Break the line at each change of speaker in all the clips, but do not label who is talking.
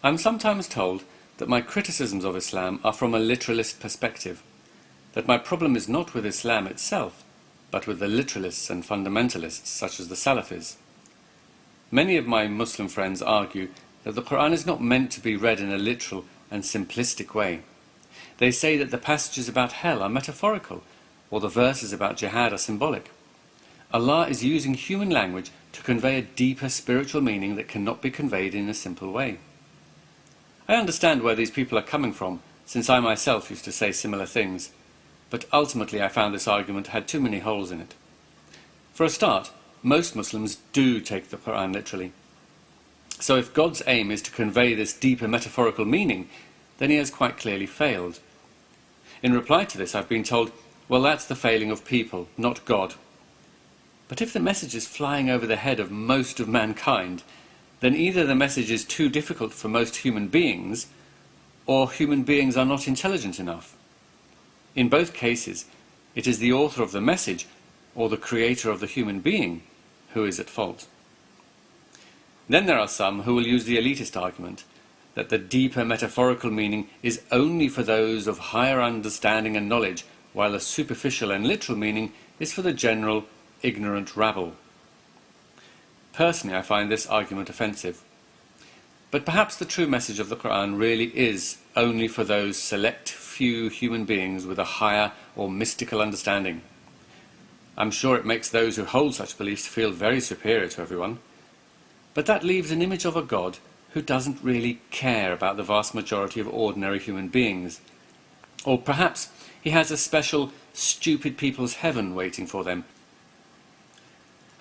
I'm sometimes told that my criticisms of Islam are from a literalist perspective, that my problem is not with Islam itself, but with the literalists and fundamentalists such as the Salafis. Many of my Muslim friends argue that the Quran is not meant to be read in a literal and simplistic way. They say that the passages about hell are metaphorical, or the verses about jihad are symbolic. Allah is using human language to convey a deeper spiritual meaning that cannot be conveyed in a simple way. I understand where these people are coming from, since I myself used to say similar things, but ultimately I found this argument had too many holes in it. For a start, most Muslims do take the Quran literally. So if God's aim is to convey this deeper metaphorical meaning, then he has quite clearly failed. In reply to this, I've been told, well, that's the failing of people, not God. But if the message is flying over the head of most of mankind, then either the message is too difficult for most human beings, or human beings are not intelligent enough. In both cases, it is the author of the message, or the creator of the human being, who is at fault. Then there are some who will use the elitist argument, that the deeper metaphorical meaning is only for those of higher understanding and knowledge, while the superficial and literal meaning is for the general, ignorant rabble. Personally, I find this argument offensive. But perhaps the true message of the Quran really is only for those select few human beings with a higher or mystical understanding. I'm sure it makes those who hold such beliefs feel very superior to everyone. But that leaves an image of a God who doesn't really care about the vast majority of ordinary human beings. Or perhaps he has a special stupid people's heaven waiting for them.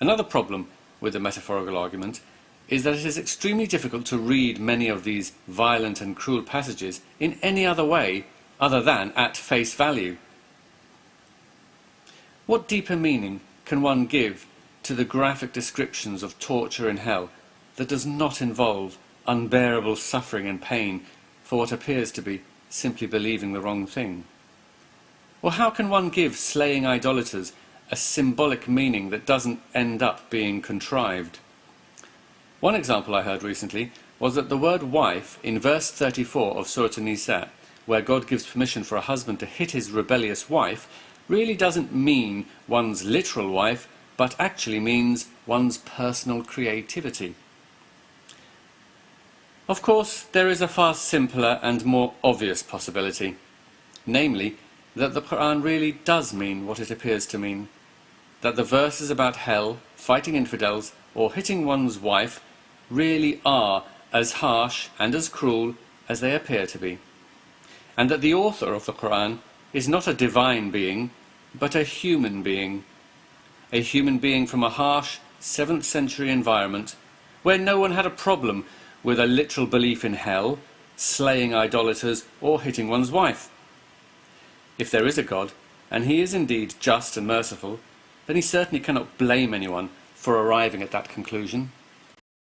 Another problem with the metaphorical argument is that it is extremely difficult to read many of these violent and cruel passages in any other way other than at face value. What deeper meaning can one give to the graphic descriptions of torture in hell that does not involve unbearable suffering and pain for what appears to be simply believing the wrong thing? Or how can one give slaying idolaters a symbolic meaning that doesn't end up being contrived? One example I heard recently was that the word wife in verse 34 of Surah An-Nisa, where God gives permission for a husband to hit his rebellious wife, really doesn't mean one's literal wife, but actually means one's personal creativity. Of course, there is a far simpler and more obvious possibility, namely that the Quran really does mean what it appears to mean, that the verses about hell, fighting infidels, or hitting one's wife really are as harsh and as cruel as they appear to be, and that the author of the Quran is not a divine being, but a human being from a harsh 7th century environment where no one had a problem with a literal belief in hell, slaying idolaters, or hitting one's wife. If there is a God, and he is indeed just and merciful, then he certainly cannot blame anyone for arriving at that conclusion.